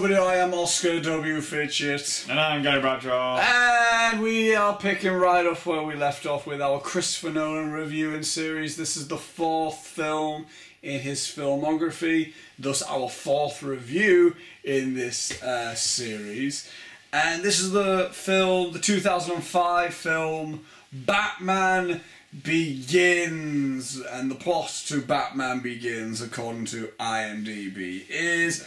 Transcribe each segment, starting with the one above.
everybody, I am Oscar W. Fitchett. And I'm Gary Bradshaw. And we are picking right up where we left off with our Christopher Nolan reviewing series. This is the fourth film in his filmography, thus our fourth review in this series. And this is the 2005 film, Batman Begins. And the plot to Batman Begins, according to IMDb, is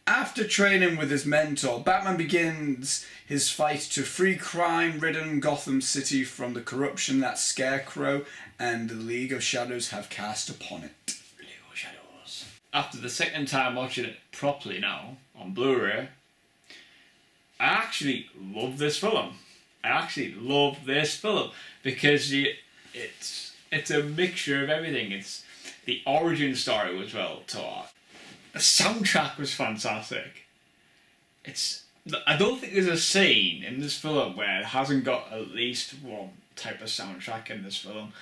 after training with his mentor, Batman begins his fight to free crime-ridden Gotham City from the corruption that Scarecrow and the League of Shadows have cast upon it. League of Shadows. After the second time watching it properly now, on Blu-ray, I actually love this film. Because it's a mixture of everything. It's the origin story was well taught. The soundtrack was fantastic. I don't think there's a scene in this film where it hasn't got at least one type of soundtrack in this film.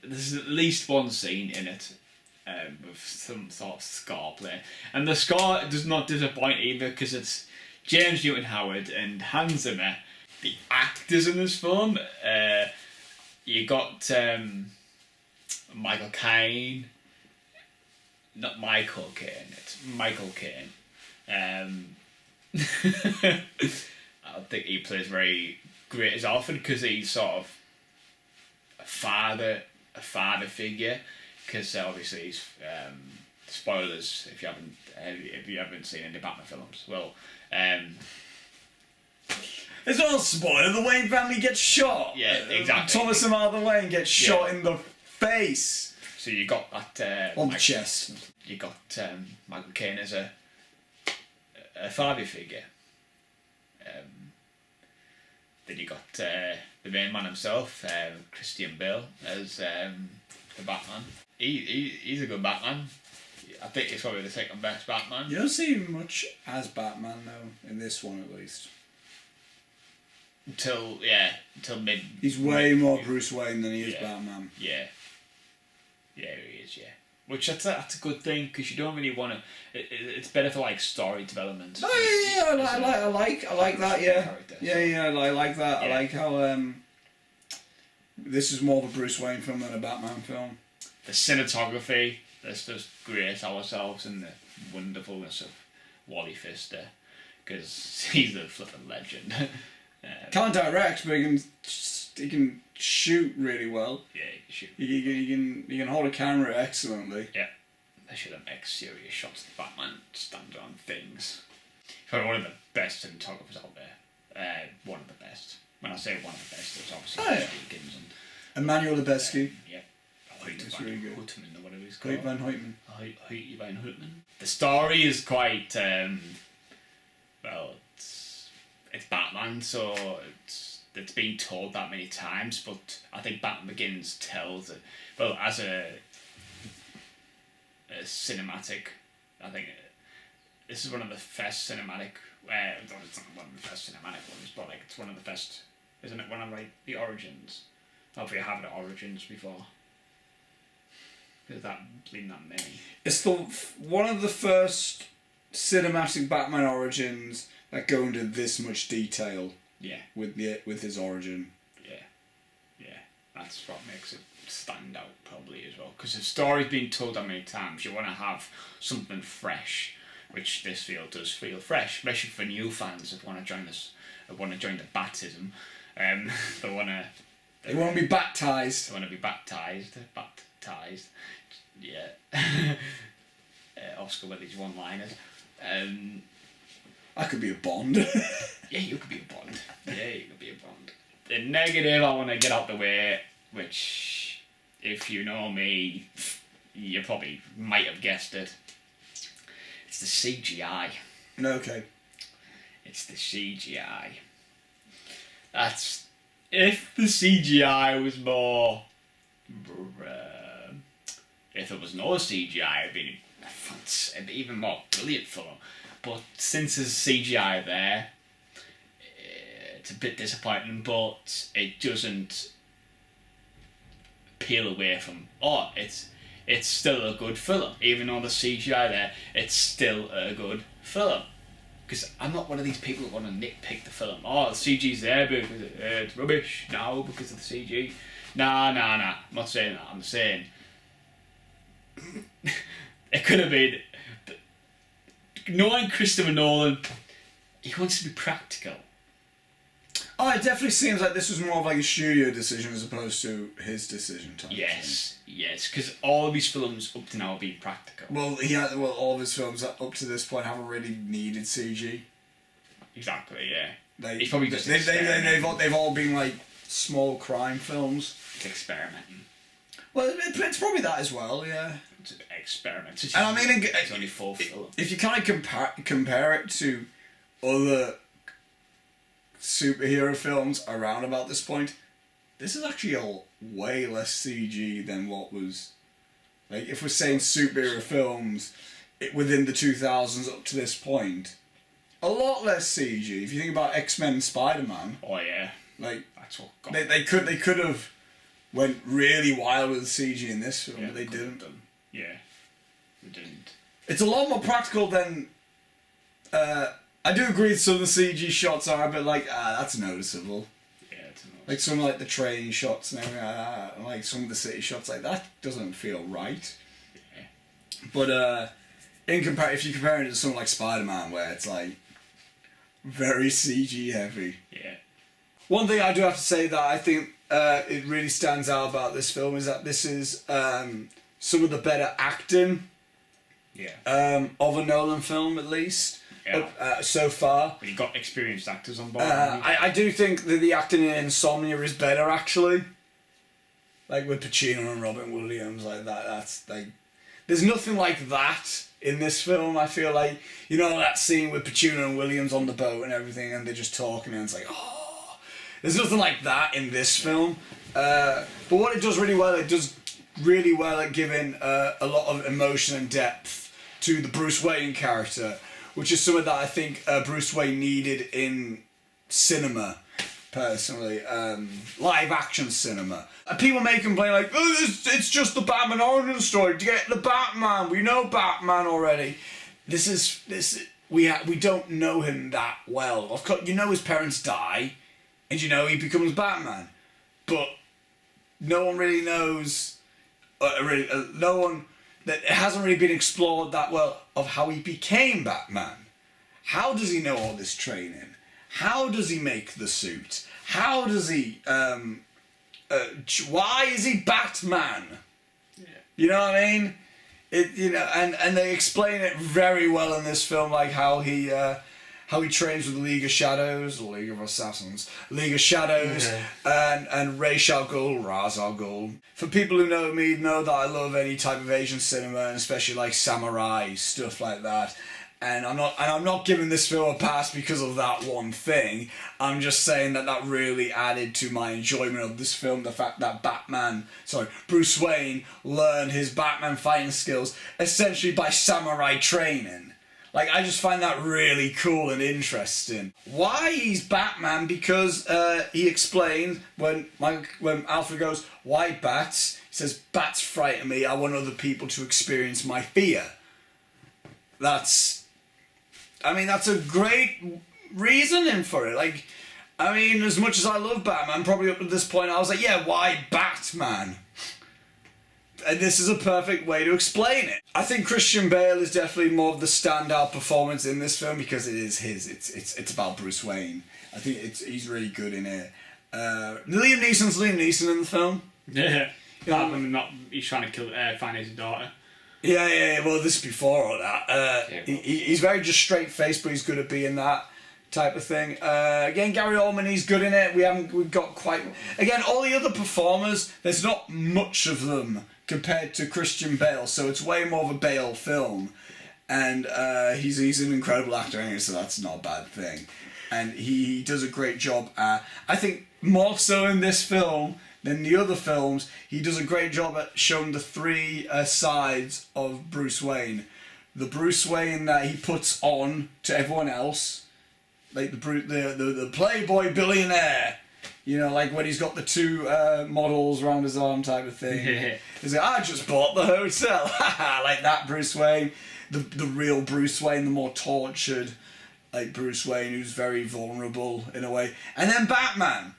There's at least one scene in it with some sort of score play. And the score does not disappoint either because it's James Newton Howard and Hans Zimmer. The actors in this film, you got Michael Caine. Not Michael Caine, it's Michael Caine. I don't think he plays very great as often because he's sort of a father figure. Because obviously he's spoilers if you haven't seen any Batman films. Well, it's not a spoiler. The Wayne family gets shot. Yeah, exactly. Thomas and Martha Wayne gets shot in the face. So you got that on the chest. You got Michael Caine as a father figure. Then you got the main man himself, Christian Bale, as the Batman. He's a good Batman. I think he's probably the second best Batman. You don't see him much as Batman though, in this one at least. Until mid. He's way more Bruce Wayne than he is Batman. Yeah. Yeah, he is. Yeah, which that's a good thing because you don't really want to. It's better for like story development. Oh yeah, I like that. Yeah, I like that. Yeah. I like how this is more of a Bruce Wayne film than a Batman film. The cinematography, that's just great ourselves, and the wonderfulness of Wally Pfister because he's a flippin' legend. Can't direct, but he can shoot really well. Yeah, he can shoot. He can hold a camera excellently. Yeah, they should have make serious shots of Batman standing on things. Probably one of the best cinematographers out there. One of the best. When I say one of the best, it's obviously Deakins and Emmanuel Lubezki. Yeah, That's really good. Hoytman or whatever he's called. Van Hoytman. Hoyt Van Hoytman. The story is quite it's Batman, so it's been told that many times, but I think Batman Begins tells it. Well, as a cinematic, I think this is one of the first cinematic. It's not one of the first cinematic ones, but like it's one of the first, isn't it? One of like the origins. Hopefully, I haven't origins before. There's been that many. It's one of the first cinematic Batman origins that go into this much detail. Yeah. With his origin. Yeah. That's what makes it stand out probably as well. Because the story's been told that many times, you want to have something fresh, which this field does feel fresh, especially for new fans that want to join us, that want to join the Batism. They want to be baptised. They want to be baptised. Yeah. Oscar with his one-liners. I could be a Bond. Yeah, you could be a Bond. The negative I want to get out the way, which, if you know me, you probably might have guessed it. It's the CGI. Okay. It's the CGI. If the CGI was more... if it was no CGI, it'd be even more brilliant film. But since there's CGI there, it's a bit disappointing, but it doesn't peel away from, it's still a good film. Even though the CGI there, it's still a good film. because I'm not one of these people that want to nitpick the film. Oh, the CG's there because it's rubbish. No, because of the CG. Nah. I'm not saying that. I'm saying it could have been. Knowing Christopher Nolan, he wants to be practical. Oh, it definitely seems like this was more of like a studio decision as opposed to his decision type. Yes, because all of his films up to now have been practical. Well, all of his films up to this point haven't really needed CG. Exactly, yeah. He's probably just they've all been like small crime films. It's experimenting. Well, it's probably that as well, yeah. It's an experiment. And I mean, it's only 4 films. If you kind of compare it to other superhero films around about this point, this is actually a way less CG than what was, like, if we're saying superhero films within the 2000s up to this point, a lot less CG. If you think about X-Men and Spider-Man, oh yeah, like that's what they could have went really wild with the CG in this film, but they didn't. Yeah, they didn't. It's a lot more practical than. I do agree some of the CG shots are a bit like, that's noticeable. Yeah, it's noticeable. Like some like the train shots and everything like that, and like some of the city shots, like that doesn't feel right. Yeah. But if you compare it to something like Spider-Man, where it's like very CG heavy. Yeah. One thing I do have to say that I think it really stands out about this film is that this is some of the better acting. Yeah. Of a Nolan film, at least. Yeah. So far. But you've got experienced actors on board. I do think that the acting in Insomnia is better, actually. Like with Pacino and Robin Williams, like that. That's like, there's nothing like that in this film. I feel like, you know, that scene with Pacino and Williams on the boat and everything, and they're just talking, and it's like, oh, there's nothing like that in this film. But what it does really well, it does really well at giving a lot of emotion and depth to the Bruce Wayne character, which is something that I think Bruce Wayne needed in cinema, personally. Live action cinema. People may complain like, oh, it's just the Batman origin story. To get the Batman, we know Batman already. We don't know him that well. Of course, you know his parents die, and you know he becomes Batman, but no one really knows. No one. That it hasn't really been explored that well of how he became Batman. How does he know all this training? How does he make the suit? How does he? Why is he Batman? Yeah. You know what I mean? And they explain it very well in this film, like how he trains with the League of Shadows, the League of Assassins, League of Shadows, and Ra's al Ghul. For people who know me, know that I love any type of Asian cinema, and especially like samurai stuff like that. And I'm not giving this film a pass because of that one thing. I'm just saying that really added to my enjoyment of this film. The fact that Bruce Wayne learned his Batman fighting skills essentially by samurai training. Like, I just find that really cool and interesting. Why he's Batman? Because he explains when Alfred goes, "Why bats?" He says, "Bats frighten me. I want other people to experience my fear." That's a great reasoning for it. Like, I mean, as much as I love Batman, probably up to this point, I was like, yeah, why Batman? And this is a perfect way to explain it. I think Christian Bale is definitely more of the standout performance in this film because it is his. It's about Bruce Wayne. I think he's really good in it. Liam Neeson's Liam Neeson in the film. Yeah. He's trying to find his daughter. Yeah. Well, this is before all that. He's very just straight faced, but he's good at being that type of thing. Again, Gary Oldman, he's good in it. We've got quite. Again, all the other performers, there's not much of them compared to Christian Bale, so it's way more of a Bale film, and he's an incredible actor anyway, so that's not a bad thing, and he does a great job. I think more so in this film than the other films, he does a great job at showing the three sides of Bruce Wayne. The Bruce Wayne that he puts on to everyone else, like the playboy billionaire. You know, like when he's got the two models around his arm type of thing. Yeah. He's like, I just bought the hotel. Like that Bruce Wayne. The real Bruce Wayne, the more tortured, like Bruce Wayne, who's very vulnerable in a way. And then Batman.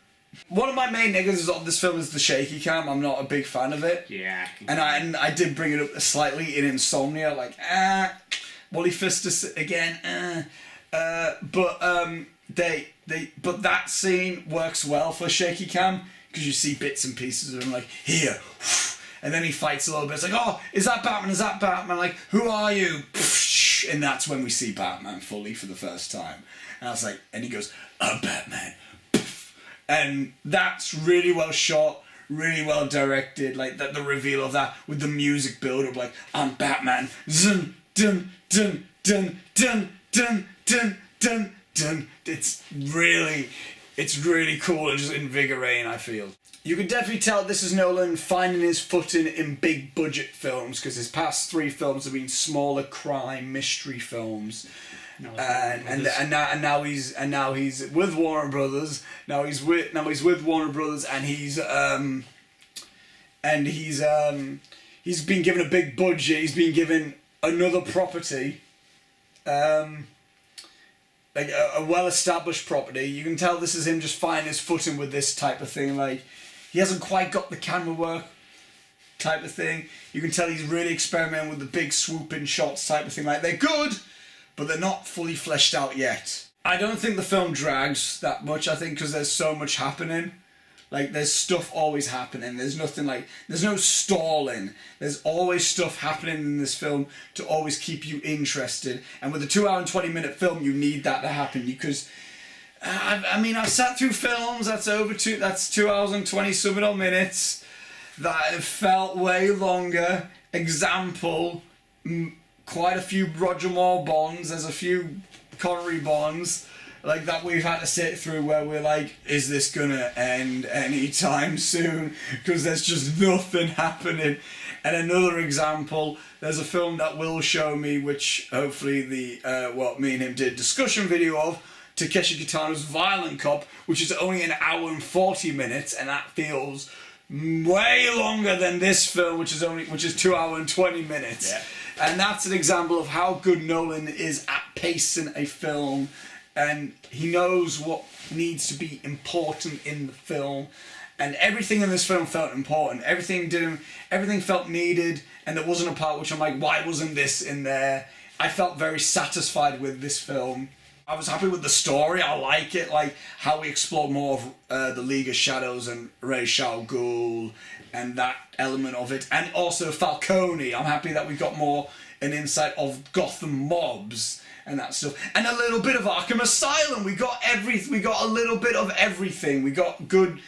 One of my main negatives of this film is the shaky cam. I'm not a big fan of it. Yeah. And I did bring it up slightly in Insomnia, like, Wally Fistus again, but that scene works well for shaky cam, because you see bits and pieces of him, like, here, and then he fights a little bit. It's like, oh, is that Batman? Is that Batman? Like, who are you? And that's when we see Batman fully for the first time. And I was like, and he goes, I'm Batman. And that's really well shot, really well directed, like the reveal of that with the music build up, like, I'm Batman, dun dun dun dun dun dun dun dun dun. It's really cool and just invigorating, I feel. You can definitely tell this is Nolan finding his footing in big budget films, because his past 3 films have been smaller crime mystery films. No, and now he's with Warner Brothers. Now he's with Warner Brothers, and he's been given a big budget. He's been given another property, like a well-established property. You can tell this is him just finding his footing with this type of thing. Like, he hasn't quite got the camera work type of thing. You can tell he's really experimenting with the big swooping shots type of thing. Like, they're good, but they're not fully fleshed out yet. I don't think the film drags that much, I think, because there's so much happening. Like, there's stuff always happening. There's nothing like, there's no stalling. There's always stuff happening in this film to always keep you interested. And with a 2 hour and 20 minute film, you need that to happen, because, I mean, I've sat through films that's 2 hours and 20 some odd minutes that have felt way longer. Example, quite a few Roger Moore Bonds, there's a few Connery Bonds, like, that we've had to sit through where we're like, is this gonna end anytime soon? Because there's just nothing happening. And another example, there's a film that Will show me, which hopefully me and him did discussion video of, Takeshi Kitano's Violent Cop, which is only an hour and 40 minutes, and that feels way longer than this film, which is 2 hours and 20 minutes. Yeah. And that's an example of how good Nolan is at pacing a film, and he knows what needs to be important in the film, and everything in this film felt important. Everything felt needed, and there wasn't a part which I'm like, why wasn't this in there? I felt very satisfied with this film. I was happy with the story. I like it, like how we explore more of the League of Shadows and Ra's al Ghul and that element of it, and also Falcone. I'm happy that we got an insight of Gotham mobs and that stuff, and a little bit of Arkham Asylum. We got a little bit of everything. We got a good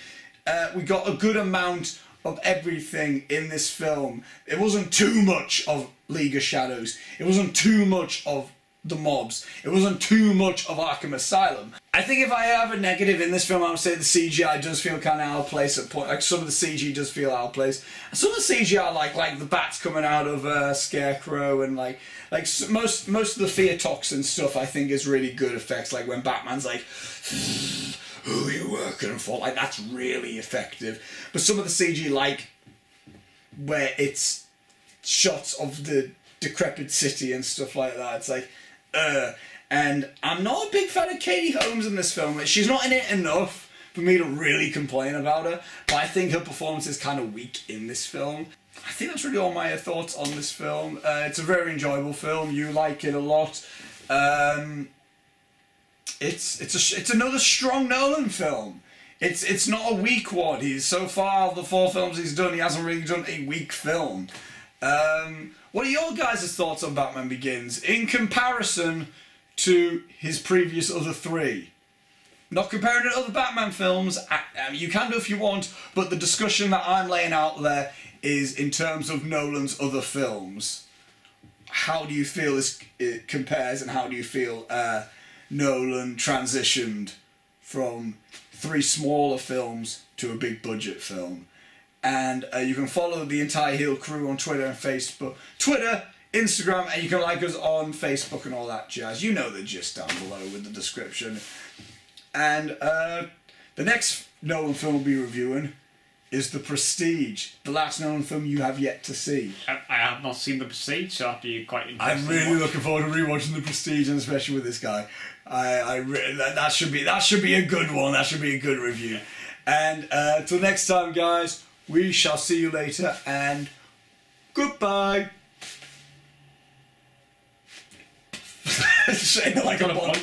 amount of everything in this film. It wasn't too much of League of Shadows. It wasn't too much of the mobs. It wasn't too much of Arkham Asylum. I think if I have a negative in this film, I would say the CGI does feel kind of out of place at point. Like, some of the CG does feel out of place. And some of the CGI, like the bats coming out of Scarecrow, and like most of the fear toxin stuff, I think is really good effects. Like when Batman's like, who are you working for? Like, that's really effective. But some of the CG, like where it's shots of the decrepit city and stuff like that, it's like, and I'm not a big fan of Katie Holmes in this film. She's not in it enough for me to really complain about her, but I think her performance is kind of weak in this film. I think that's really all my thoughts on this film. It's a very enjoyable film. You like it a lot. It's another strong Nolan film. It's not a weak one. He's so far of the 4 films he's done, he hasn't really done a weak film. What are your guys' thoughts on Batman Begins in comparison to his previous other 3? Not comparing it to other Batman films, you can do if you want, but the discussion that I'm laying out there is in terms of Nolan's other films. How do you feel it compares, and how do you feel Nolan transitioned from 3 smaller films to a big budget film? And you can follow the entire Heel crew on Twitter and Facebook. Twitter, Instagram, and you can like us on Facebook and all that jazz. You know the gist down below with the description. And the next Nolan film we'll be reviewing is The Prestige, the last Nolan film you have yet to see. I have not seen The Prestige, so that'd be quite interesting. I'm really looking forward to rewatching The Prestige, and especially with this guy. That should be a good one. That should be a good review. And till next time, guys, we shall see you later, and goodbye. Saying it like a bond.